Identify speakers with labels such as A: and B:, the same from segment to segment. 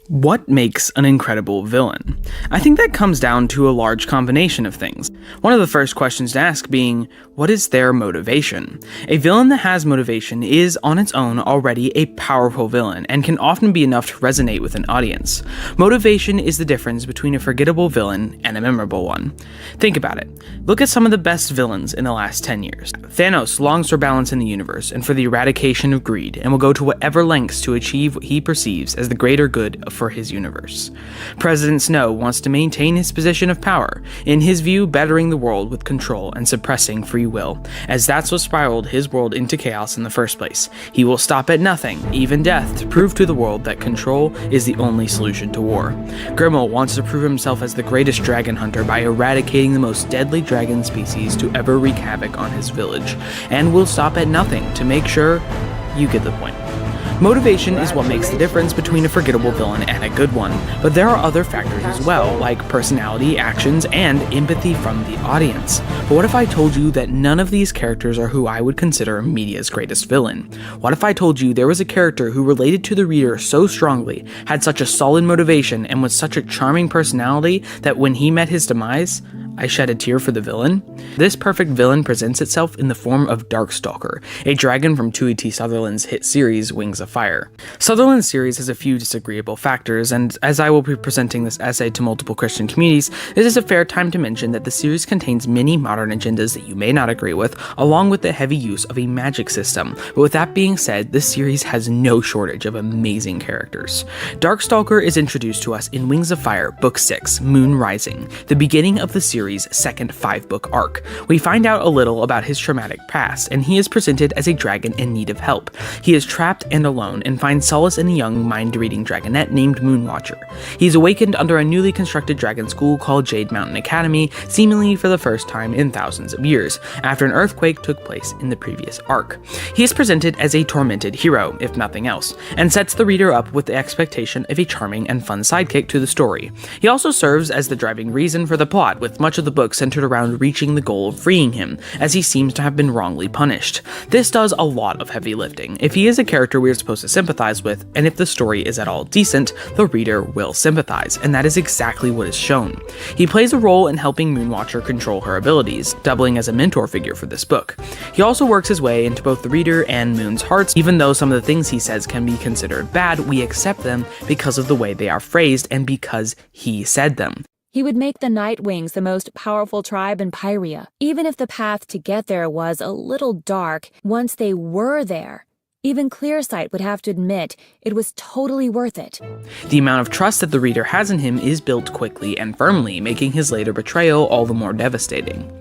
A: What makes an incredible villain? I think that comes down to a large combination of things. One of the first questions to ask being, what is their motivation? A villain that has motivation is, on its own, already a powerful villain, and can often be enough to resonate with an audience. Motivation is the difference between a forgettable villain and a memorable one. Think about it. Look at some of the best villains in the last 10 years. Thanos longs for balance in the universe and for the eradication of greed, and will go to whatever lengths to achieve what he perceives as the greater good for his universe. President Snow wants to maintain his position of power, in his view bettering the world with control and suppressing free will, as that's what spiraled his world into chaos in the first place. He will stop at nothing, even death, to prove to the world that control is the only solution to war. Grimmel wants to prove himself as the greatest dragon hunter by eradicating the most deadly dragon species to ever wreak havoc on his village, and will stop at nothing to make sure you get the point. Motivation is what makes the difference between a forgettable villain and a good one, but there are other factors as well, like personality, actions, and empathy from the audience. But what if I told you that none of these characters are who I would consider media's greatest villain? What if I told you there was a character who related to the reader so strongly, had such a solid motivation, and was such a charming personality that when he met his demise, I shed a tear for the villain? This perfect villain presents itself in the form of Darkstalker, a dragon from T. Sutherland's hit series Wings of Fire. Sutherland's series has a few disagreeable factors, and as I will be presenting this essay to multiple Christian communities, this is a fair time to mention that the series contains many modern agendas that you may not agree with, along with the heavy use of a magic system. But with that being said, this series has no shortage of amazing characters. Darkstalker is introduced to us in Wings of Fire, Book 6, Moon Rising, the beginning of the series' second 5-book arc. We find out a little about his traumatic past, and he is presented as a dragon in need of help. He is trapped and alone, and finds solace in a young mind-reading dragonette named Moonwatcher. He is awakened under a newly constructed dragon school called Jade Mountain Academy, seemingly for the first time in thousands of years, after an earthquake took place in the previous arc. He is presented as a tormented hero, if nothing else, and sets the reader up with the expectation of a charming and fun sidekick to the story. He also serves as the driving reason for the plot, with much of the book centered around reaching the goal of freeing him, as he seems to have been wrongly punished. This does a lot of heavy lifting. If he is a character we are supposed to sympathize with, and if the story is at all decent, the reader will sympathize, and that is exactly what is shown. He plays a role in helping Moonwatcher control her abilities, doubling as a mentor figure for this book. He also works his way into both the reader and Moon's hearts. Even though some of the things he says can be considered bad, we accept them because of the way they are phrased and because he said them.
B: He would make the Nightwings the most powerful tribe in Pyria, even if the path to get there was a little dark once they were there. Even Clearsight would have to admit it was totally worth it.
A: The amount of trust that the reader has in him is built quickly and firmly, making his later betrayal all the more devastating.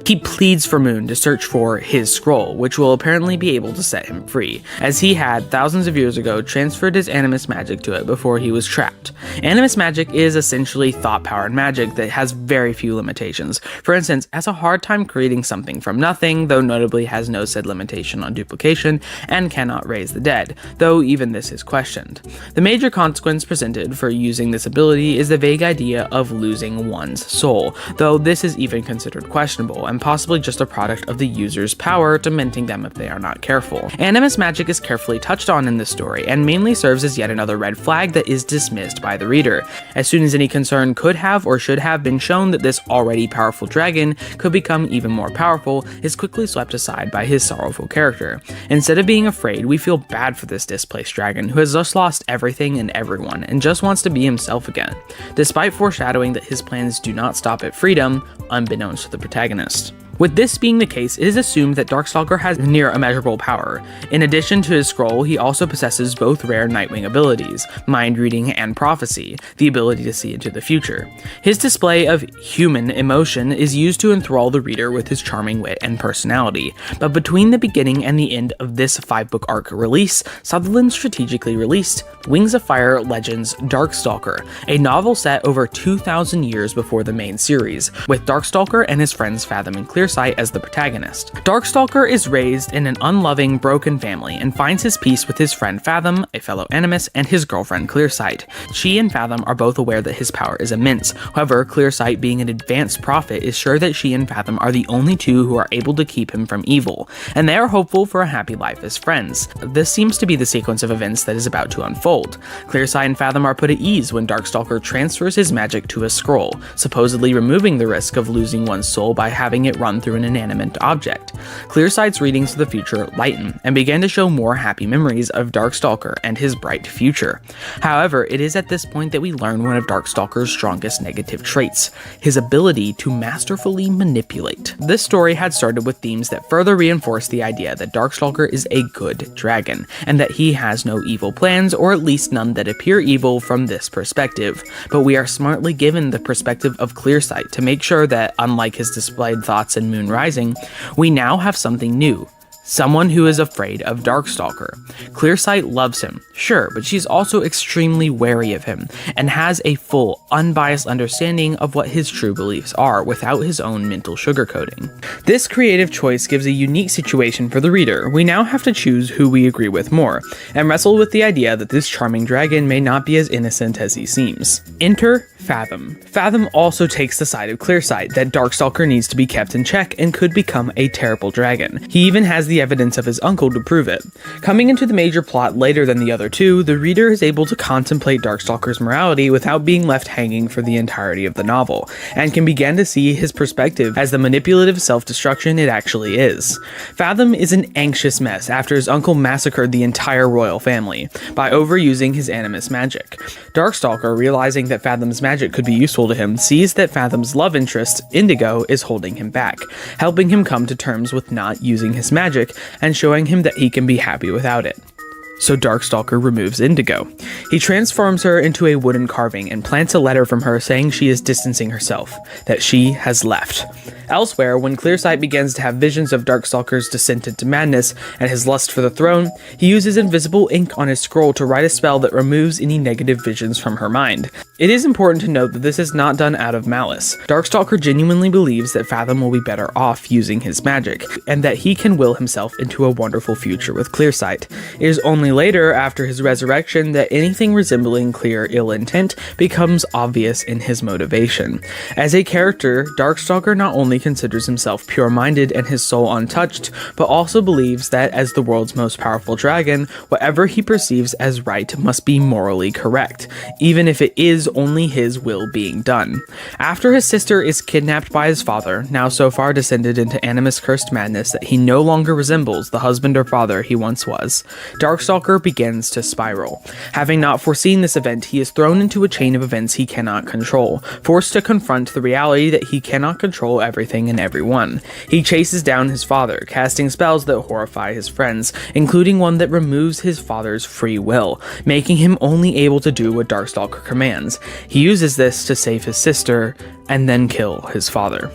A: He pleads for Moon to search for his scroll, which will apparently be able to set him free, as he had, thousands of years ago, transferred his animus magic to it before he was trapped. Animus magic is essentially thought-powered magic that has very few limitations. For instance, has a hard time creating something from nothing, though notably has no said limitation on duplication, and cannot raise the dead, though even this is questioned. The major consequence presented for using this ability is the vague idea of losing one's soul, though this is even considered questionable, and possibly just a product of the user's power dementing them if they are not careful. Animus magic is carefully touched on in this story, and mainly serves as yet another red flag that is dismissed by the reader. As soon as any concern could have or should have been shown that this already powerful dragon could become even more powerful, is quickly swept aside by his sorrowful character. Instead of being afraid, we feel bad for this displaced dragon, who has just lost everything and everyone, and just wants to be himself again, despite foreshadowing that his plans do not stop at freedom, unbeknownst to the protagonist. With this being the case, it is assumed that Darkstalker has near immeasurable power. In addition to his scroll, he also possesses both rare Nightwing abilities, mind reading and prophecy, the ability to see into the future. His display of human emotion is used to enthrall the reader with his charming wit and personality, but between the beginning and the end of this 5-book arc release, Sutherland strategically released Wings of Fire Legends Darkstalker, a novel set over 2,000 years before the main series, with Darkstalker and his friends Fathom and Clearsight Clearsight as the protagonist. Darkstalker is raised in an unloving, broken family and finds his peace with his friend Fathom, a fellow animus, and his girlfriend Clearsight. She and Fathom are both aware that his power is immense. However, Clearsight, being an advanced prophet, is sure that she and Fathom are the only two who are able to keep him from evil, and they are hopeful for a happy life as friends. This seems to be the sequence of events that is about to unfold. Clearsight and Fathom are put at ease when Darkstalker transfers his magic to a scroll, supposedly removing the risk of losing one's soul by having it run through an inanimate object. Clearsight's readings of the future lighten and begin to show more happy memories of Darkstalker and his bright future. However, it is at this point that we learn one of Darkstalker's strongest negative traits, his ability to masterfully manipulate. This story had started with themes that further reinforce the idea that Darkstalker is a good dragon, and that he has no evil plans, or at least none that appear evil from this perspective. But we are smartly given the perspective of Clearsight to make sure that, unlike his displayed thoughts in Moon Rising, we now have something new. Someone who is afraid of Darkstalker. Clearsight loves him, sure, but she's also extremely wary of him, and has a full, unbiased understanding of what his true beliefs are without his own mental sugarcoating. This creative choice gives a unique situation for the reader. We now have to choose who we agree with more, and wrestle with the idea that this charming dragon may not be as innocent as he seems. Enter Fathom. Fathom also takes the side of Clearsight, that Darkstalker needs to be kept in check and could become a terrible dragon. He even has the evidence of his uncle to prove it. Coming into the major plot later than the other two, the reader is able to contemplate Darkstalker's morality without being left hanging for the entirety of the novel, and can begin to see his perspective as the manipulative self-destruction it actually is. Fathom is an anxious mess after his uncle massacred the entire royal family by overusing his animus magic. Darkstalker, realizing that Fathom's magic could be useful to him, sees that Fathom's love interest, Indigo, is holding him back, helping him come to terms with not using his magic and showing him that he can be happy without it. So Darkstalker removes Indigo. He transforms her into a wooden carving and plants a letter from her saying she is distancing herself, that she has left. Elsewhere, when Clearsight begins to have visions of Darkstalker's descent into madness and his lust for the throne, he uses invisible ink on his scroll to write a spell that removes any negative visions from her mind. It is important to note that this is not done out of malice. Darkstalker genuinely believes that Fathom will be better off using his magic, and that he can will himself into a wonderful future with Clearsight. It is only later, after his resurrection, that anything resembling clear ill intent becomes obvious in his motivation. As a character, Darkstalker not only considers himself pure-minded and his soul untouched, but also believes that as the world's most powerful dragon, whatever he perceives as right must be morally correct, even if it is only his will being done. After his sister is kidnapped by his father, now so far descended into animus-cursed madness that he no longer resembles the husband or father he once was, Darkstalker begins to spiral. Having not foreseen this event, he is thrown into a chain of events he cannot control, forced to confront the reality that he cannot control everything and everyone. He chases down his father, casting spells that horrify his friends, including one that removes his father's free will, making him only able to do what Darkstalker commands. He uses this to save his sister, and then kill his father.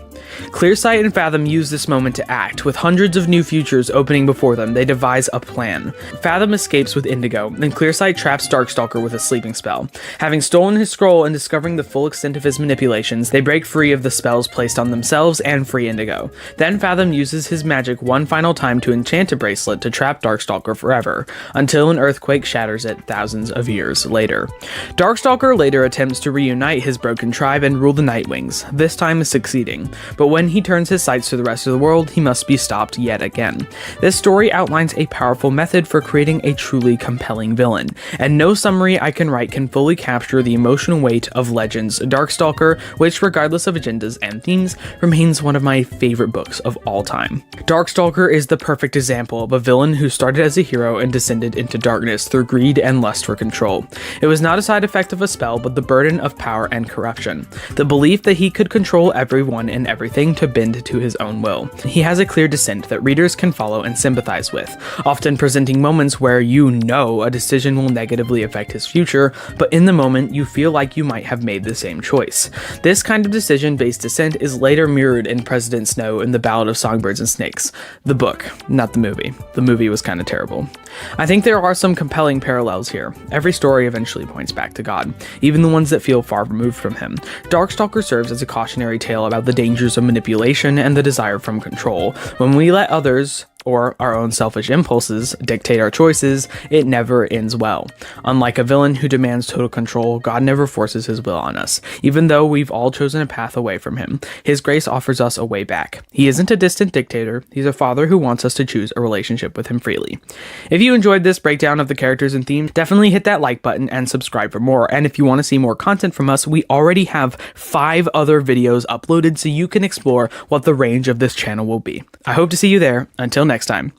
A: Clearsight and Fathom use this moment to act. With hundreds of new futures opening before them, they devise a plan. Fathom escapes with Indigo, and Clearsight traps Darkstalker with a sleeping spell. Having stolen his scroll and discovering the full extent of his manipulations, they break free of the spells placed on themselves and free Indigo. Then Fathom uses his magic one final time to enchant a bracelet to trap Darkstalker forever, until an earthquake shatters it thousands of years later. Darkstalker later attempts to reunite his broken tribe and rule the Nightwings, this time succeeding, but when he turns his sights to the rest of the world, he must be stopped yet again. This story outlines a powerful method for creating a truly compelling villain, and no summary I can write can fully capture the emotional weight of Legends Darkstalker, which, regardless of agendas and themes, remains one of my favorite books of all time. Darkstalker is the perfect example of a villain who started as a hero and descended into darkness through greed and lust for control. It was not a side effect of a spell, but the burden of power and corruption. The belief that he could control everyone and everything to bend to his own will. He has a clear descent that readers can follow and sympathize with, often presenting moments where you know a decision will negatively affect his future, but in the moment you feel like you might have made the same choice. This kind of decision-based dissent is later mirrored in President Snow in The Ballad of Songbirds and Snakes. The book, not the movie. The movie was kind of terrible. I think there are some compelling parallels here. Every story eventually points back to God, even the ones that feel far removed from him. Darkstalker serves as a cautionary tale about the dangers source of manipulation and the desire from control. When we let others, or our own selfish impulses, dictate our choices, it never ends well. Unlike a villain who demands total control, God never forces his will on us. Even though we've all chosen a path away from him, his grace offers us a way back. He isn't a distant dictator, he's a father who wants us to choose a relationship with him freely. If you enjoyed this breakdown of the characters and themes, definitely hit that like button and subscribe for more. And if you want to see more content from us, we already have 5 other videos uploaded so you can explore what the range of this channel will be. I hope to see you there. Until next time.